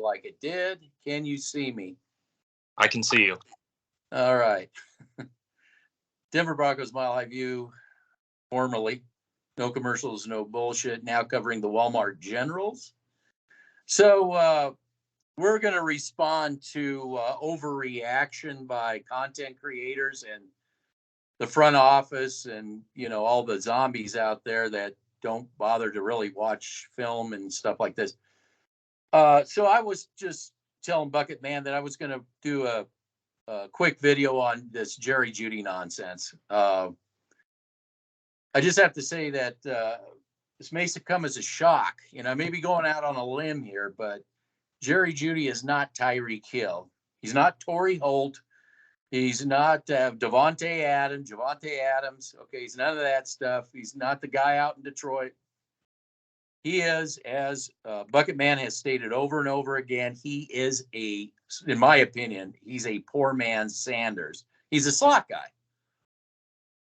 like it did. Can you see me? I can see you. All right. Denver Broncos Mile High View, formerly. No commercials, no bullshit. Now covering the Walmart Generals. So we're going to respond to overreaction by content creators and the front office and, all the zombies out there that don't bother to really watch film and stuff like this. So I was just telling Bucket Man that I was going to do a quick video on this Jeudy nonsense. I just have to say that this may come as a shock. Maybe going out on a limb here, but Jeudy is not Tyreek Hill. He's not Tory Holt. He's not Javonte Adams. Okay, he's none of that stuff. He's not the guy out in Detroit. He is, as Bucket Man has stated over and over again, he is in my opinion, he's a poor man's Sanders. He's a slot guy.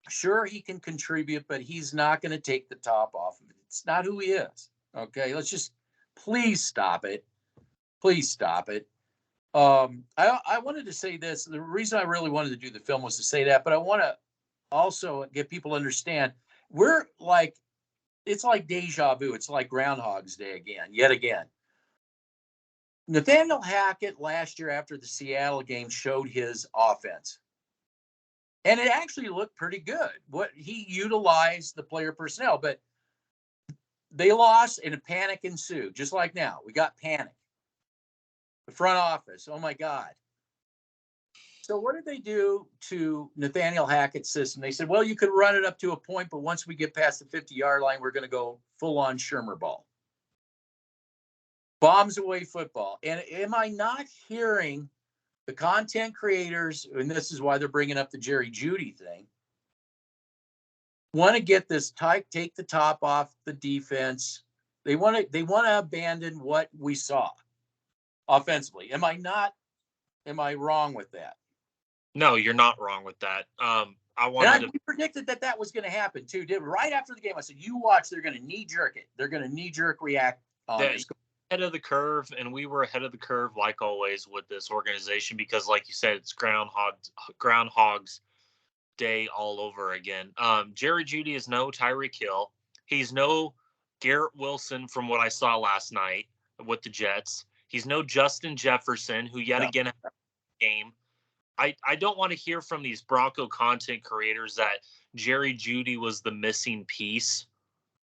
Sure, he can contribute, but he's not going to take the top off of it. It's not who he is. Okay, let's just please stop it. Please stop it. I wanted to say this. The reason I really wanted to do the film was to say that, but I want to also get people to understand it's like deja vu. It's like Groundhog's Day yet again. Nathaniel Hackett last year after the Seattle game showed his offense. And it actually looked pretty good. He utilized the player personnel, but they lost and a panic ensued. Just like now, we got panic. The front office, oh my God. So what did they do to Nathaniel Hackett's system? They said, well, you could run it up to a point, but once we get past the 50-yard line, we're going to go full-on Shurmur ball. Bombs away football. And am I not hearing the content creators, and this is why they're bringing up the Jeudy thing, want to get this take the top off the defense. They want to abandon what we saw offensively. Am I wrong with that? No, you're not wrong with that. We predicted that was going to happen too. Right after the game, I said, "You watch. They're going to knee jerk it. They're going to knee jerk react on this." Ahead of the curve, and we were ahead of the curve like always with this organization because, like you said, it's Groundhog's Day all over again. Jeudy is no Tyreek Hill. He's no Garrett Wilson from what I saw last night with the Jets. He's no Justin Jefferson, who yet again had a game. I don't want to hear from these Bronco content creators that Jeudy was the missing piece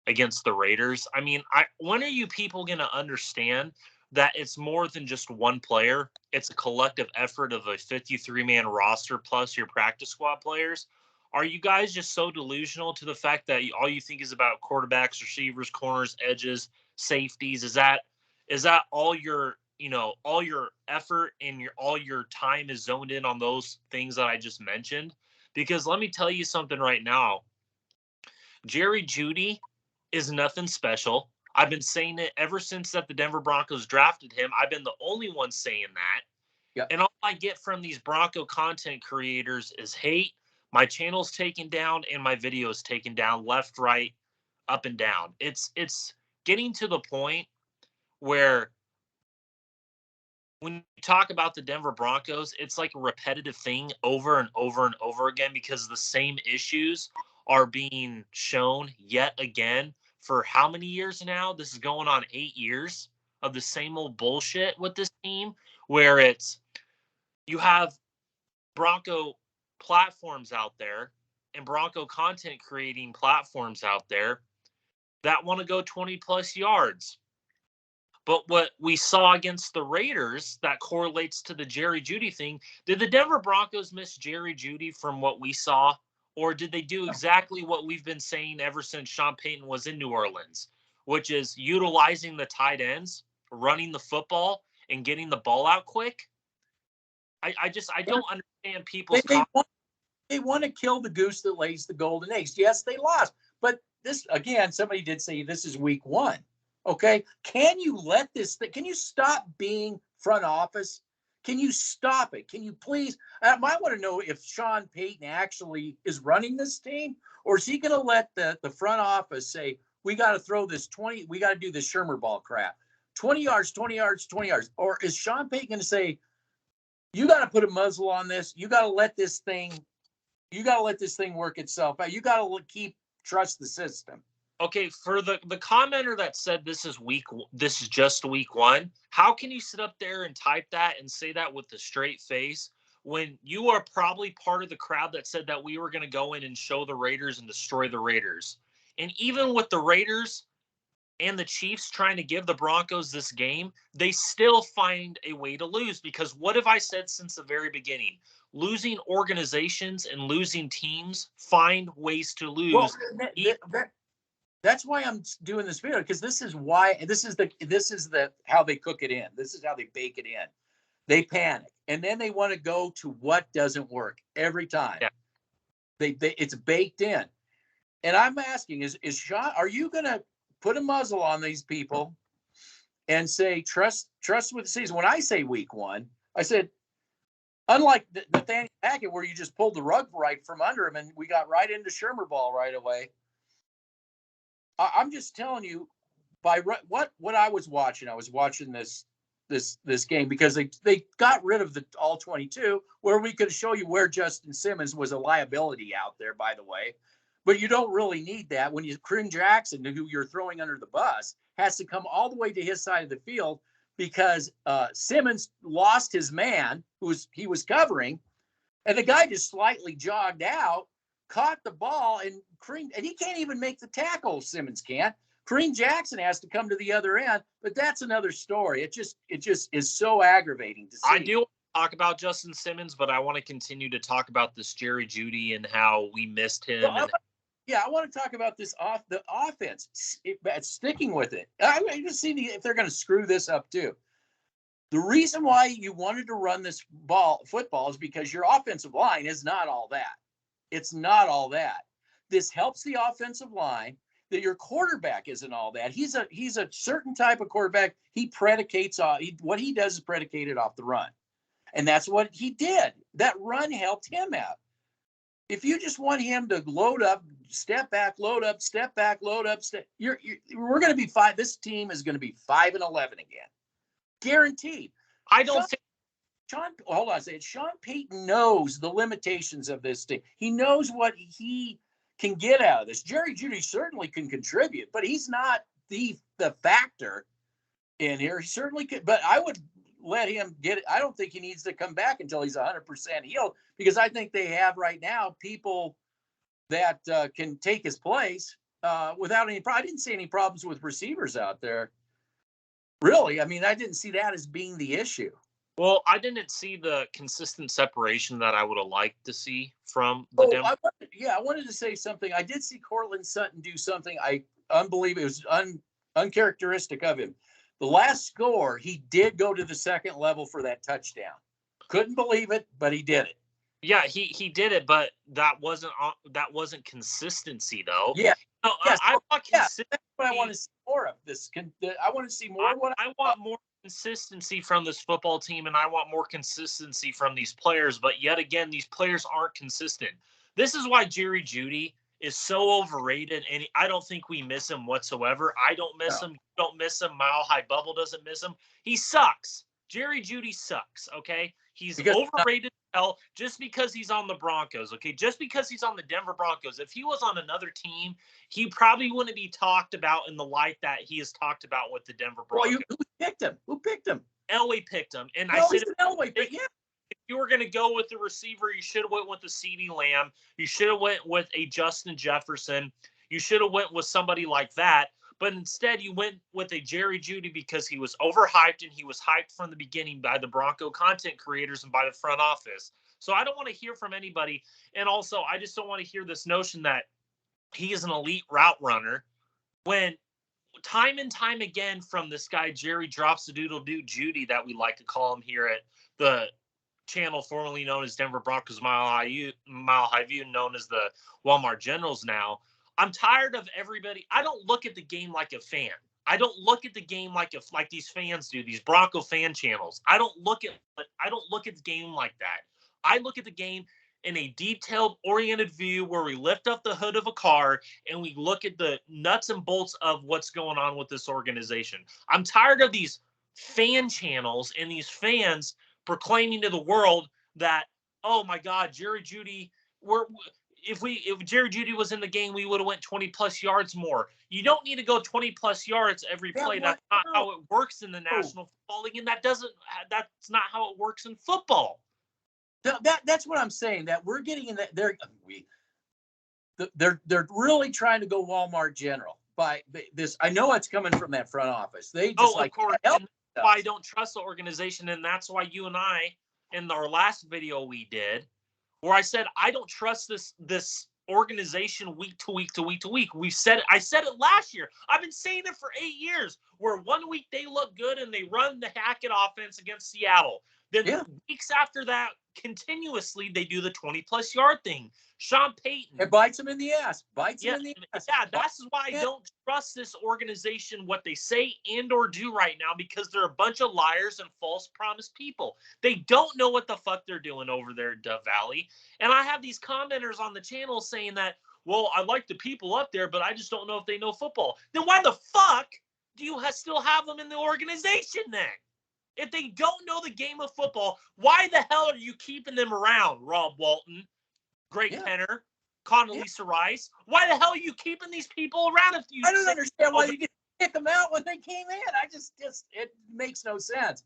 against the Raiders. I mean, when are you people going to understand that it's more than just one player? It's a collective effort of a 53-man roster plus your practice squad players. Are you guys just so delusional to the fact that all you think is about quarterbacks, receivers, corners, edges, safeties? Is that all your all your effort and all your time is zoned in on those things that I just mentioned? Because let me tell you something right now. Jeudy is nothing special. I've been saying it ever since that the Denver Broncos drafted him. I've been the only one saying that. Yep. And all I get from these Bronco content creators is hate. My channel's taken down and my video's taken down left, right, up and down. It's getting to the point where when you talk about the Denver Broncos, it's like a repetitive thing over and over and over again because the same issues are being shown yet again for how many years now? This is going on 8 years of the same old bullshit with this team where you have Bronco platforms out there and Bronco content creating platforms out there that want to go 20 plus yards. But what we saw against the Raiders that correlates to the Jeudy thing, did the Denver Broncos miss Jeudy from what we saw? Or did they do exactly what we've been saying ever since Sean Payton was in New Orleans, which is utilizing the tight ends, running the football, and getting the ball out quick? I don't understand people's they want to kill the goose that lays the golden eggs. Yes, they lost. But this, again, somebody did say this is week one. Okay, can you let this can you stop being front office? Can you stop it? Can you please? I might want to know if Sean Payton actually is running this team, or is he going to let the front office say, we got to throw this 20, we got to do this Shurmur ball crap. 20 yards, 20 yards, 20 yards? Or is Sean Payton going to say, you got to put a muzzle on this. You got to let this thing work itself out. You got to trust the system. Okay, for the commenter that said this is just week one, how can you sit up there and type that and say that with a straight face when you are probably part of the crowd that said that we were going to go in and show the Raiders and destroy the Raiders? And even with the Raiders and the Chiefs trying to give the Broncos this game, they still find a way to lose, because what have I said since the very beginning? Losing organizations and losing teams find ways to lose. Well, that's why I'm doing this video, because this is how they cook it in. This is how they bake it in. They panic, and then they want to go to what doesn't work every time. Yeah. It's baked in. And I'm asking, is Sean, are you going to put a muzzle on these people and say, trust with the season? When I say week one, I said, unlike Nathaniel Hackett, where you just pulled the rug right from under him and we got right into Shurmur ball right away. I'm just telling you, by what I was watching this game, because they got rid of the all 22, where we could show you where Justin Simmons was a liability out there, by the way. But you don't really need that when Kareem Jackson, who you're throwing under the bus, has to come all the way to his side of the field because Simmons lost his man he was covering, and the guy just slightly jogged out, caught the ball, and he can't even make the tackle. Simmons can't. Kareem Jackson has to come to the other end, but that's another story. It just is so aggravating to see. I do talk about Justin Simmons, but I want to continue to talk about this Jerry Jeudy and how we missed him. Well, I want to talk about the offense. Sticking with it. I want to see if they're going to screw this up too. The reason why you wanted to run this football is because your offensive line is not all that. It's not all that. This helps the offensive line. That your quarterback isn't all that. He's a certain type of quarterback. He predicates what he does is predicated off the run, and that's what he did. That run helped him out. If you just want him to load up, step back, load up, step back, load up, we're going to be five. This team is going to be 5-11 again, guaranteed. I don't think. Hold on a second. Sean Payton knows the limitations of this team. He knows what he can get out of this. Jerry Jeudy certainly can contribute, but he's not the factor in here. He certainly could, but I would let him get it. I don't think he needs to come back until he's 100% healed, because I think they have right now people that can take his place without any problem. I didn't see any problems with receivers out there. Really? I mean, I didn't see that as being the issue. Well, I didn't see the consistent separation that I would have liked to see from the Denver. I wanted to say something. I did see Cortland Sutton do something unbelievable. It was uncharacteristic of him. The last score, he did go to the second level for that touchdown. Couldn't believe it, but he did it. Yeah, he did it, but that wasn't consistency though. Yeah. No, yes. I want consistency. That's what I want to see more of this. I want to see more. I want more consistency from this football team, and I want more consistency from these players. But yet again, these players aren't consistent. This is why Jerry Jeudy is so overrated, and I don't think we miss him whatsoever. I don't miss him. Don't miss him. Mile High Bubble doesn't miss him. He sucks. Jerry Jeudy sucks, okay? He's overrated just because he's on the Broncos, okay? Just because he's on the Denver Broncos. If he was on another team, he probably wouldn't be talked about in the light that he is talked about with the Denver Broncos. Well, who picked him? Elway picked him. And I said, Elway, but yeah. If you were going to go with the receiver, you should have went with the CeeDee Lamb. You should have went with a Justin Jefferson. You should have went with somebody like that. But instead, you went with a Jerry Jeudy because he was overhyped, and he was hyped from the beginning by the Bronco content creators and by the front office. So I don't want to hear from anybody. And also, I just don't want to hear this notion that he is an elite route runner when time and time again from this guy, Jerry Drops the Doodle Doo Jeudy, that we like to call him here at the channel formerly known as Denver Broncos Mile High View, known as the Walmart Generals now. I'm tired of everybody. I don't look at the game like a fan. I don't look at the game like these fans do, these Bronco fan channels. I don't look at the game like that. I look at the game in a detailed, oriented view where we lift up the hood of a car and we look at the nuts and bolts of what's going on with this organization. I'm tired of these fan channels and these fans proclaiming to the world that, oh my God, Jeudy, if Jerry Jeudy was in the game, we would have went 20 plus yards more. You don't need to go 20 plus yards every play. That's not how it works in the National Football League, and that's not how it works in football. That's what I'm saying. That we're getting in that they're really trying to go Walmart General by this. I know it's coming from that front office. They just of course. And that's why I don't trust the organization, and that's why you and I, in our last video we did, where I said I don't trust this organization week to week to week to week. I said it last year. I've been saying it for 8 years. Where 1 week they look good and they run the Hackett offense against Seattle. Then weeks after that, continuously they do the 20-plus yard thing. Sean Payton. It bites him in the ass. Yeah, that's why I don't trust this organization, what they say and or do right now, because they're a bunch of liars and false promise people. They don't know what the fuck they're doing over there at Dove Valley. And I have these commenters on the channel saying that, well, I like the people up there, but I just don't know if they know football. Then why the fuck do you still have them in the organization then? If they don't know the game of football, why the hell are you keeping them around? Rob Walton, Greg Penner, Condoleezza Rice. Why the hell are you keeping these people around? I don't understand why you just kick them out when they came in. I just it makes no sense.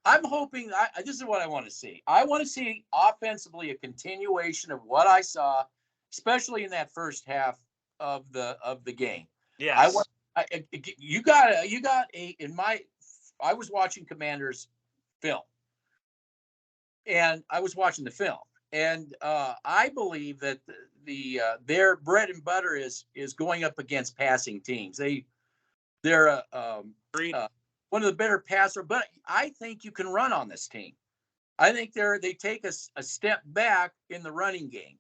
I'm hoping this is what I want to see. I want to see offensively a continuation of what I saw, especially in that first half of the game. Yeah. I was watching Commanders film, and I was watching the film, and I believe that their bread and butter is going up against passing teams. They're one of the better passer, but I think you can run on this team. I think they take a step back in the running game.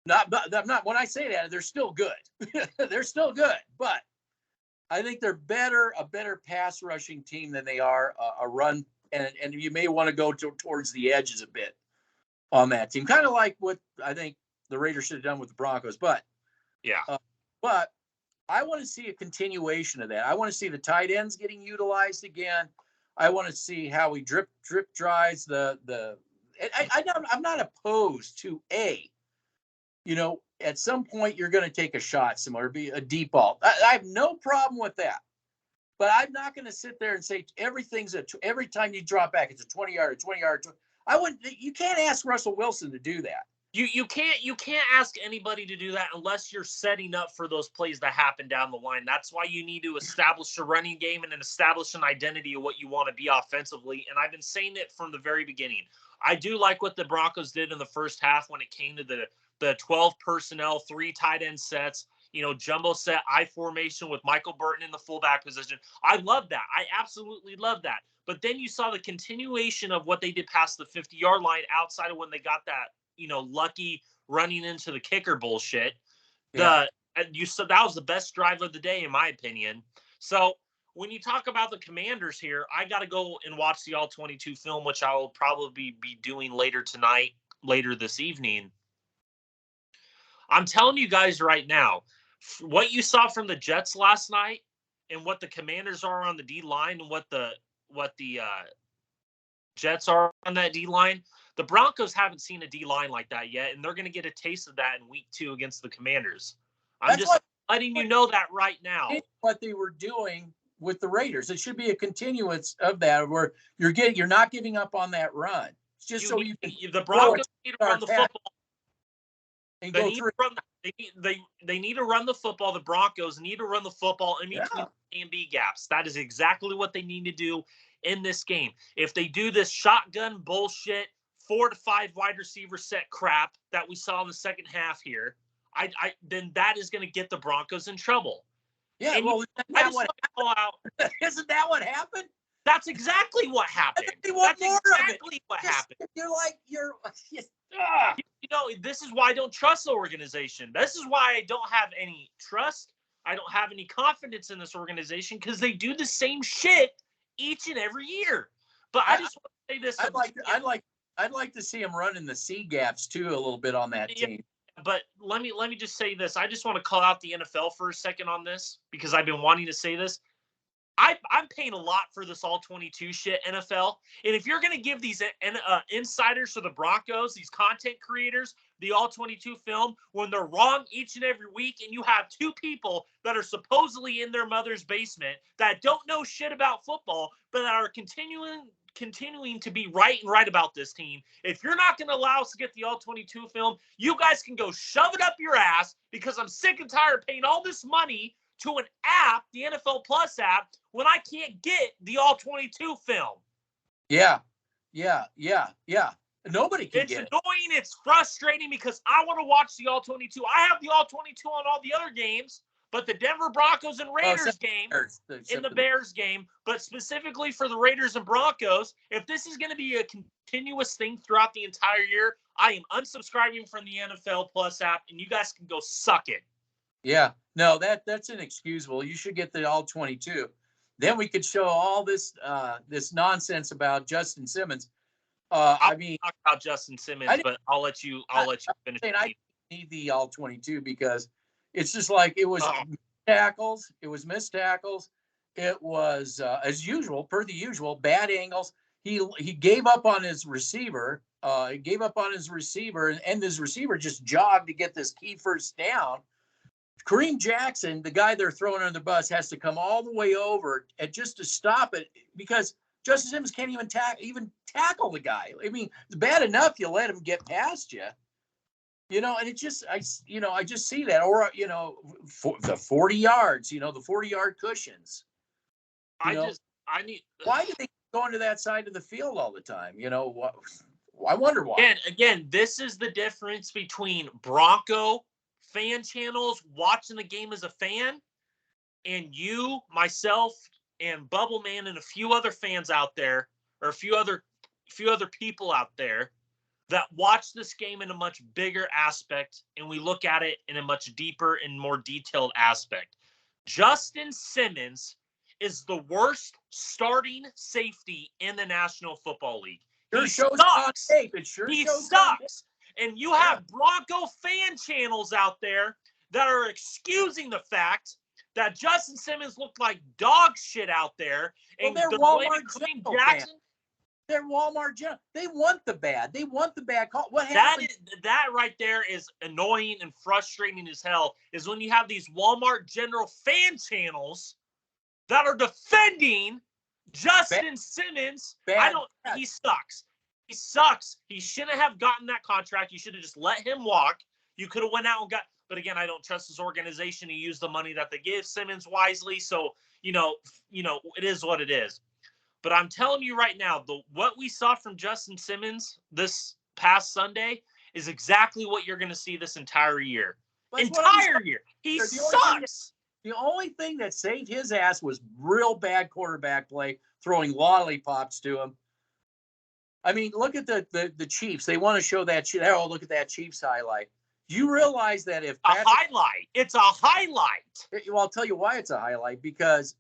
Not when I say that, they're still good. They're still good, but I think they're a better pass rushing team than they are a run. And you may want to go towards the edges a bit on that team. Kind of like what I think the Raiders should have done with the Broncos. But but I want to see a continuation of that. I want to see the tight ends getting utilized again. I want to see how he drip drives I'm not opposed to at some point you're going to take a shot somewhere, be a deep ball. I have no problem with that. But I'm not going to sit there and say every time you drop back, it's a 20-yard. You can't ask Russell Wilson to do that. You can't ask anybody to do that unless you're setting up for those plays that happen down the line. That's why you need to establish a running game and establish an identity of what you want to be offensively. And I've been saying it from the very beginning. I do like what the Broncos did in the first half when it came to the 12 personnel, 3 tight end sets, jumbo set, I formation with Michael Burton in the fullback position. I love that. I absolutely love that. But then you saw the continuation of what they did past the 50-yard line outside of when they got that, lucky running into the kicker bullshit. You said that was the best drive of the day, in my opinion. So when you talk about the Commanders here, I got to go and watch the All-22 film, which I will probably be doing later this evening. I'm telling you guys right now, what you saw from the Jets last night and what the Commanders are on the D-line and what the Jets are on that D-line, the Broncos haven't seen a D-line like that yet, and they're going to get a taste of that in week 2 against the Commanders. I'm just letting you know that right now. What they were doing with the Raiders. It should be a continuance of that, where you're not giving up on that run. It's just the Broncos need to run the football. And they need to run the football. The Broncos need to run the football in between A and B gaps. That is exactly what they need to do in this game. If they do this shotgun bullshit, 4 to 5 wide receiver set crap that we saw in the second half here, then that is going to get the Broncos in trouble. Yeah, isn't that what happened? That's exactly what happened. That's exactly what happened. This is why I don't trust the organization. This is why I don't have any trust. I don't have any confidence in this organization, because they do the same shit each and every year. But I just want to say this. I'd like to see him running the C gaps too a little bit on that team. But let me just say this. I just want to call out the NFL for a second on this because I've been wanting to say this. I'm paying a lot for this all 22 shit, NFL. And if you're going to give these insiders to the Broncos, these content creators, the all 22 film, when they're wrong each and every week, and you have two people that are supposedly in their mother's basement that don't know shit about football, but that are continuing to be right and right about this team. If you're not going to allow us to get the all 22 film, you guys can go shove it up your ass because I'm sick and tired of paying all this money to an app, the NFL Plus app, when I can't get the all 22 film. Yeah. Nobody can It's get it. annoying. It's frustrating because I want to watch the all 22. I have the all 22 on all the other games, but the Denver Broncos and Raiders game, in the Bears game, but specifically for the Raiders and Broncos, if this is going to be a continuous thing throughout the entire year, I am unsubscribing from the NFL Plus app, and you guys can go suck it. Yeah, no, that's inexcusable. You should get the all 22. Then we could show all this this nonsense about Justin Simmons. I'll talk about Justin Simmons, but I'll let you finish. I need the all 22 because it's just like it was tackles. It was missed tackles. It was as usual, per the usual, bad angles. He gave up on his receiver. He gave up on his receiver, and his receiver just jogged to get this key first down. Kareem Jackson, the guy they're throwing under the bus, has to come all the way over and just to stop it because Justin Simmons can't even tackle the guy. I mean, it's bad enough you let him get past you, and it just I just see that, or for the 40 yards, the 40-yard cushions. Why do they go into that side of the field all the time? I wonder why. Again, this is the difference between Bronco fan channels watching the game as a fan and you, myself, and Bubble Man and a few other fans out there, or a few other people out there that watch this game in a much bigger aspect, and we look at it in a much deeper and more detailed aspect. Justin Simmons is the worst starting safety in the National Football League. He sucks. He sucks. And you have Bronco fan channels out there that are excusing the fact that Justin Simmons looked like dog shit out there. And they're Walmart Jackson. They're Walmart General. They want the bad. They want the bad call. What happened? That right there is annoying and frustrating as hell, is when you have these Walmart General fan channels that are defending Justin Simmons. He sucks. He sucks. He shouldn't have gotten that contract. You should have just let him walk. You could have went out and but again, I don't trust his organization to use the money that they give Simmons wisely. So, it is what it is. But I'm telling you right now, what we saw from Justin Simmons this past Sunday is exactly what you're going to see this entire year. Year. He sucks. The only thing that saved his ass was real bad quarterback play, throwing lollipops to him. I mean, look at the Chiefs. They want to show that shit. Oh, look at that Chiefs highlight. You realize that if it's a highlight. Well, I'll tell you why it's a highlight, because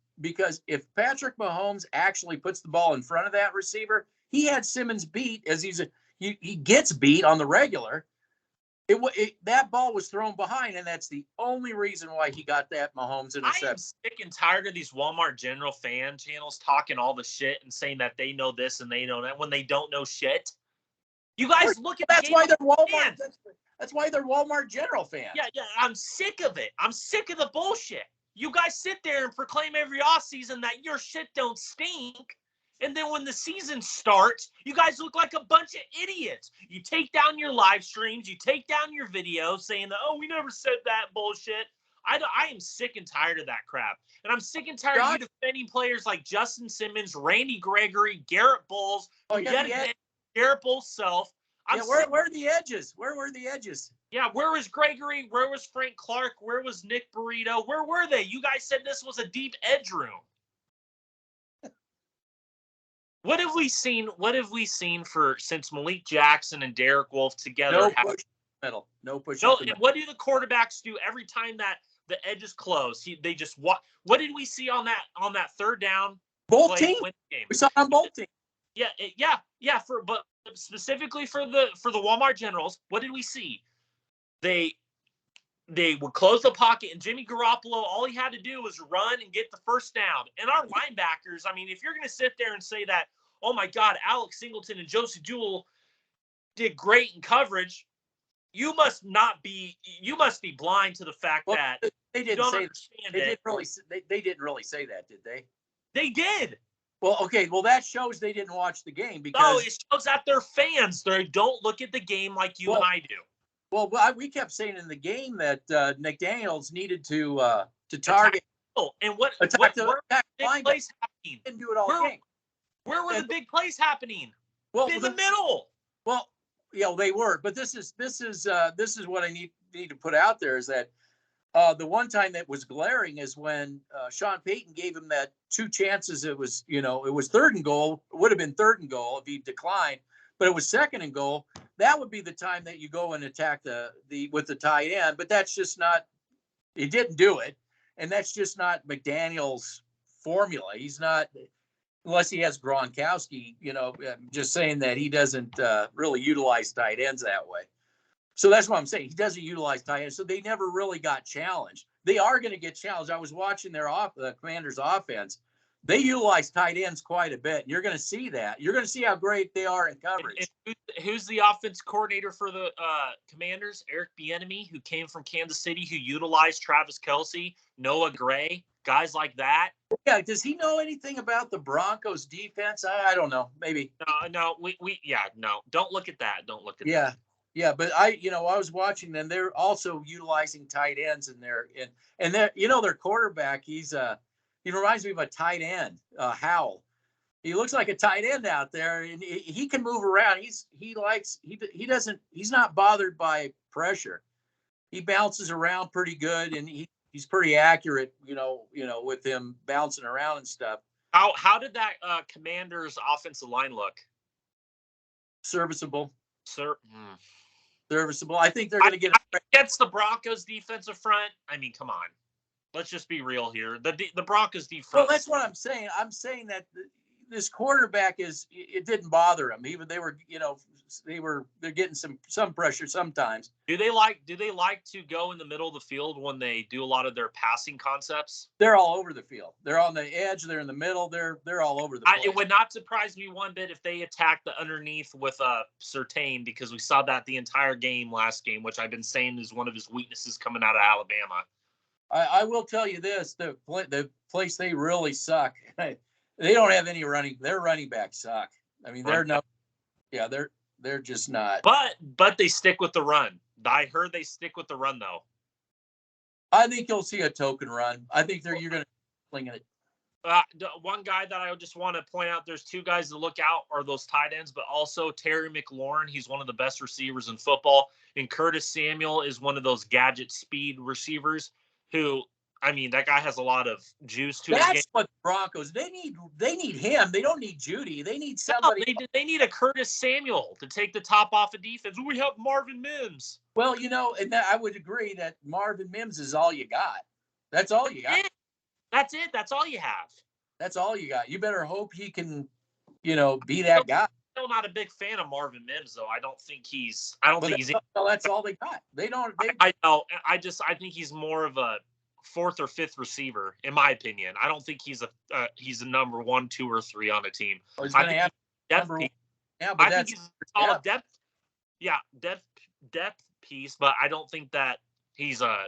if Patrick Mahomes actually puts the ball in front of that receiver, he had Simmons beat as he gets beat on the regular. That ball was thrown behind, and that's the only reason why he got that Mahomes interception. I am sick and tired of these Walmart General fan channels talking all the shit and saying that they know this and they know that when they don't know shit. You guys look at that's why they're Walmart. That's why they're Walmart General fans. Yeah. I'm sick of it. I'm sick of the bullshit. You guys sit there and proclaim every offseason that your shit don't stink. And then when the season starts, you guys look like a bunch of idiots. You take down your live streams. You take down your videos saying that, we never said that bullshit. I am sick and tired of that crap. And I'm sick and tired of you defending players like Justin Simmons, Randy Gregory, Garrett Bowles, Garrett Bowles' self. Where are the edges? Where were the edges? Yeah, where was Gregory? Where was Frank Clark? Where was Nick Burrito? Where were they? You guys said this was a deep edge room. What have we seen since Malik Jackson and Derek Wolfe together? No push middle. No push. No, and what do the quarterbacks do every time that the edge is closed? They just what did we see on that third down? Both teams. We saw on both teams. But specifically for the Walmart Generals, what did we see? They would close the pocket, and Jimmy Garoppolo, all he had to do was run and get the first down. And our linebackers, I mean, if you're going to sit there and say that, oh my God, Alex Singleton and Josie Jewell did great in coverage, you must be blind to the fact that they didn't say they didn't really say that, did they? They did. Well, okay. Well, that shows they didn't watch the game because no, it shows that they're fans. They don't look at the game like you and I do. Well, we kept saying in the game that McDaniels needed to target and where were the big plays happening? Didn't do it all game. Where were the big plays happening? Well, in the middle. Well, yeah, they were. But this is what I need to put out there is that the one time that was glaring is when Sean Payton gave him that 2 chances. It was 3rd and goal. It would have been 3rd and goal if he declined, but it was 2nd and goal. That would be the time that you go and attack with the tight end. But that's just not. He didn't do it, and that's just not McDaniel's formula. He's not, unless he has Gronkowski. Just saying that he doesn't really utilize tight ends that way. So that's what I'm saying. He doesn't utilize tight ends, so they never really got challenged. They are going to get challenged. I was watching the Commanders' offense. They utilize tight ends quite a bit. You're going to see that. You're going to see how great they are in coverage. And who's the offense coordinator for the Commanders? Eric Bieniemy, who came from Kansas City, who utilized Travis Kelce, Noah Gray, guys like that. Yeah. Does he know anything about the Broncos defense? I don't know. Maybe. No. Don't look at that. Don't look at that. Yeah. Yeah, but I was watching them. They're also utilizing tight ends in there, and their quarterback. He reminds me of a tight end, Howell. He looks like a tight end out there, and he can move around. He's not bothered by pressure. He bounces around pretty good, and he's pretty accurate. With him bouncing around and stuff. How did that Commanders offensive line look? Serviceable. Serviceable. I think they're going to get against the Broncos defensive front. I mean, come on. Let's just be real here. The Broncos defense. Well, that's what I'm saying. I'm saying that this quarterback it didn't bother him. Even they're getting some pressure sometimes. Do they like to go in the middle of the field when they do a lot of their passing concepts? They're all over the field. They're on the edge. They're in the middle. They're all over the place. It would not surprise me one bit if they attack the underneath with Surtain, because we saw that the entire game last game, which I've been saying is one of his weaknesses coming out of Alabama. I will tell you this: the place they really suck. They don't have any running. Their running backs suck. I mean, they're just not. But they stick with the run. I heard they stick with the run though. I think you'll see a token run. I think you're going to sling it. One guy that I just want to point out, there's 2 guys to look out are those tight ends, but also Terry McLaurin. He's one of the best receivers in football, and Curtis Samuel is one of those gadget speed receivers. Who, I mean, that guy has a lot of juice to his game. That's what the Broncos, they need him. They don't need Jeudy. They need somebody. No, they need a Curtis Samuel to take the top off of defense. We have Marvin Mims. Well, and I would agree that Marvin Mims is all you got. That's all you got. That's it. That's all you have. That's all you got. You better hope he can, be that guy. I'm still not a big fan of Marvin Mims, though. I don't think he's. Well, that's all they got. They don't. I know. I think he's more of a 4th or 5th receiver, in my opinion. I don't think he's a number 1, 2, or 3 on a team. Well, I think he's a solid depth. Yeah, depth piece, but I don't think that he's a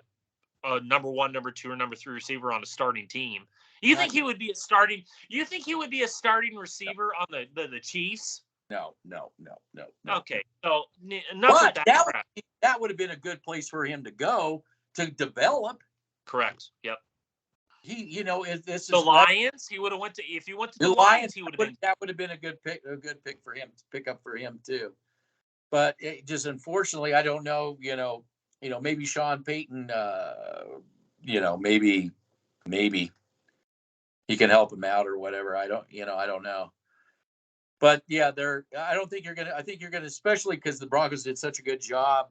number 1, number 2, or number 3 receiver on a starting team. You think he would be a starting? You think he would be a starting receiver on the Chiefs? No. Okay, so enough of that. That would have been a good place for him to go to develop. Correct. Yep. If this the is Lions, he would have went to. If he went to the Lions, he would have been. That would have been a good pick for him to pick up for him too. But it just unfortunately, I don't know. Maybe Sean Payton. Maybe he can help him out or whatever. I don't know. But yeah, I don't think you're gonna. I think you're gonna, especially because the Broncos did such a good job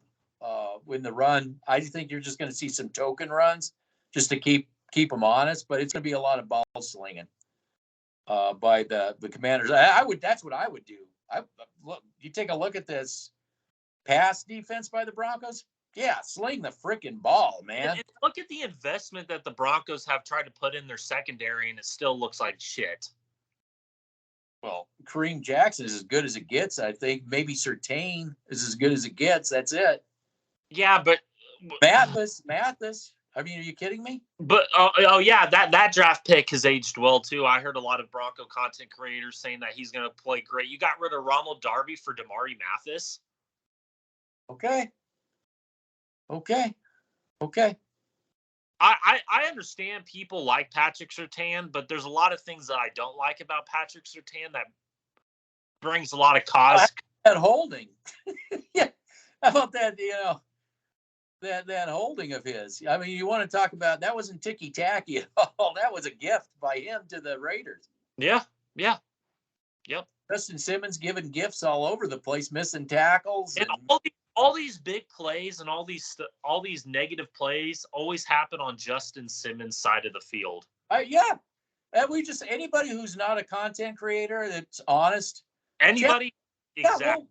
in the run. I think you're just gonna see some token runs just to keep them honest. But it's gonna be a lot of ball slinging. by the Commanders. I would. That's what I would do. Look. You take a look at this pass defense by the Broncos. Yeah, sling the freaking ball, man. And look at the investment that the Broncos have tried to put in their secondary, and it still looks like shit. Well, Kareem Jackson is as good as it gets. I think maybe Surtain is as good as it gets. That's it. Yeah, but Mathis. I mean, are you kidding me? But yeah, that draft pick has aged well too. I heard a lot of Bronco content creators saying that he's going to play great. You got rid of Ronald Darby for Damari Mathis. Okay. I understand people like Patrick Surtain, but there's a lot of things that I don't like about Patrick Surtain that brings a lot of cause. That holding. Yeah. How about that, that holding of his? I mean, you want to talk about, that wasn't ticky-tacky at all. That was a gift by him to the Raiders. Yeah. Yep. Justin Simmons giving gifts all over the place, missing tackles. And all these big plays and all these negative plays always happen on Justin Simmons' side of the field. Yeah. And anybody who's not a content creator that's honest. Anybody. Exactly. Yeah, well,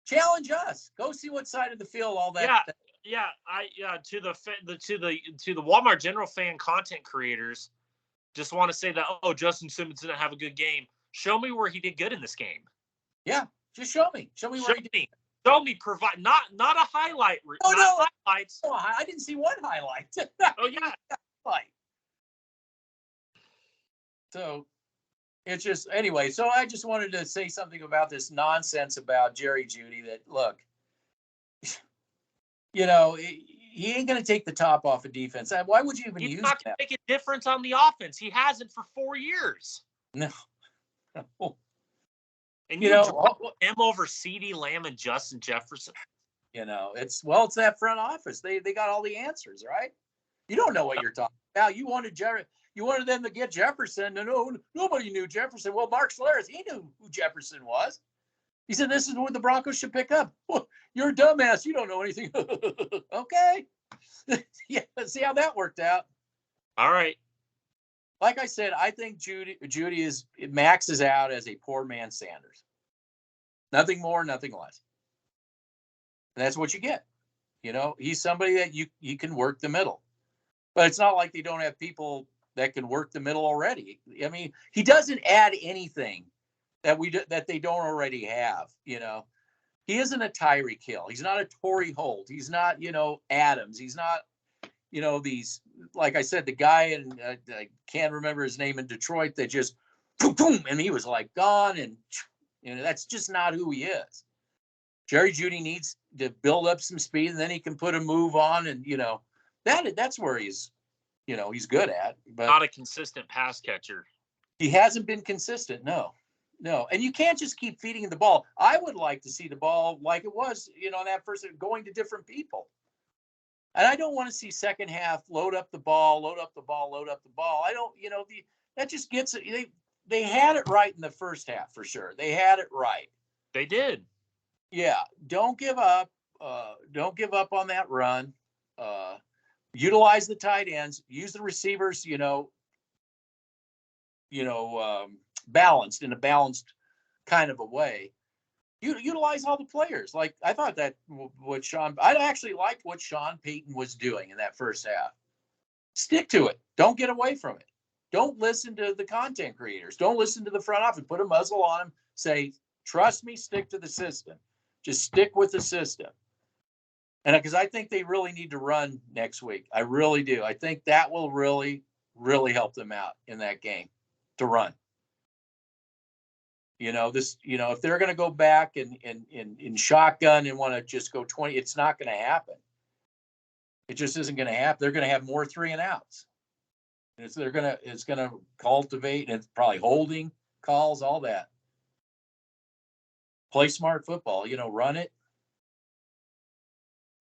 challenge us. Go see what side of the field all that. To the Walmart General fan content creators, just want to say that Justin Simmons didn't have a good game. Show me where he did good in this game. Yeah, just show me. Show me where he did. Show me. Provide not a highlight. No, highlights. Oh, I didn't see one highlight. Oh yeah. So it's just anyway. So I just wanted to say something about this nonsense about Jerry Jeudy. That look, he ain't going to take the top off of defense. Why would you even use that? He's not going to make a difference on the offense. He hasn't for 4 years. No. And you drop him over CeeDee Lamb and Justin Jefferson. It's that front office. They got all the answers, right? You don't know what you're talking about. You wanted them to get Jefferson. No, nobody knew Jefferson. Well, Mark Schlereth, he knew who Jefferson was. He said, this is what the Broncos should pick up. You're a dumbass. You don't know anything. Okay. Yeah, see how that worked out. All right. Like I said, I think Jeudy maxes out as a poor man Sanders. Nothing more, nothing less. And that's what you get. He's somebody that you can work the middle. But it's not like they don't have people that can work the middle already. I mean, he doesn't add anything that they don't already have. He isn't a Tyreek Hill. He's not a Tory Holt. He's not, Adams. He's not, these, like I said, the guy in, I can't remember his name in Detroit that just, boom, boom, and he was like gone. And, that's just not who he is. Jerry Jeudy needs to build up some speed, and then he can put a move on. And, that's where he's good at. But not a consistent pass catcher. He hasn't been consistent. No. And you can't just keep feeding the ball. I would like to see the ball like it was, that first going to different people. And I don't want to see second half load up the ball. I don't, that just gets it. They had it right in the first half for sure. They had it right. They did. Yeah. Don't give up. Don't give up on that run. Utilize the tight ends. Use the receivers, balanced in a balanced kind of a way. You utilize all the players. Like I thought that I actually liked what Sean Payton was doing in that first half. Stick to it. Don't get away from it. Don't listen to the content creators. Don't listen to the front office. Put a muzzle on them. Say, trust me, stick to the system. Just stick with the system. And because I think they really need to run next week. I really do. I think that will really, really help them out in that game to run. If they're going to go back in shotgun and want to just go 20, it's not going to happen. It just isn't going to happen. They're going to have more 3 and outs. It's going to cultivate, and it's probably holding calls, all that. Play smart football, run it.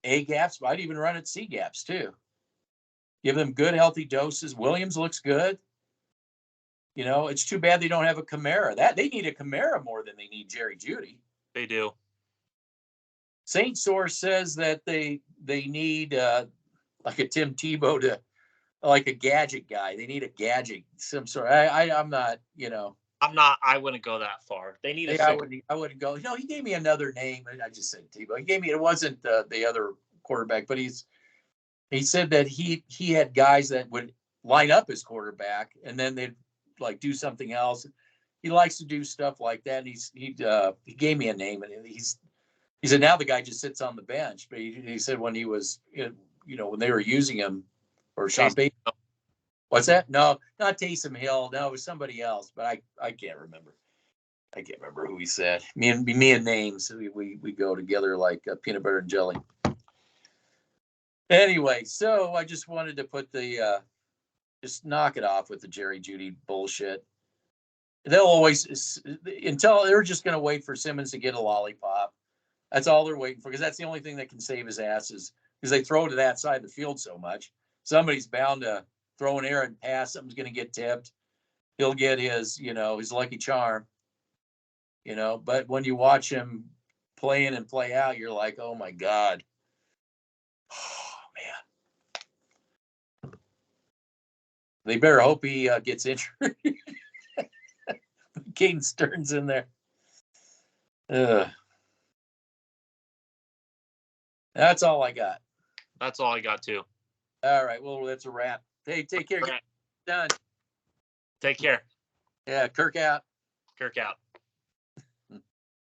A gaps, I'd even run it C gaps too. Give them good, healthy doses. Williams looks good. It's too bad they don't have a Kamara. That they need a Kamara more than they need Jerry Jeudy. They do. Saint Source says that they need like a Tim Tebow like a gadget guy. They need a gadget, some sort. I'm not, I wouldn't go that far. They need a Yeah, six. I wouldn't go. He gave me another name. I just said Tebow. He gave me, it wasn't the other quarterback, but he said that he had guys that would line up as quarterback and then they'd like do something else. He likes to do stuff like that. And he gave me a name, and he said now the guy just sits on the bench. But he said when he was, when they were using him, or Sean Payton. What's that? No, not Taysom Hill. No, it was somebody else. But I can't remember. I can't remember who he said. Me and names, we go together like peanut butter and jelly. Anyway, so I just wanted to put just knock it off with the Jerry Jeudy bullshit. They'll always, until they're just going to wait for Simmons to get a lollipop. That's all they're waiting for, because that's the only thing that can save his asses, because they throw to that side of the field so much. Somebody's bound to throw an errant pass. Something's going to get tipped. He'll get his lucky charm. But when you watch him play in and play out, you're like, oh my God. Oh man. They better hope he gets injured. Caden Stern's in there. That's all I got. That's all I got too. All right. Well, that's a wrap. Hey, take care. Done. Take care. Yeah, Kirk out. Kirk out.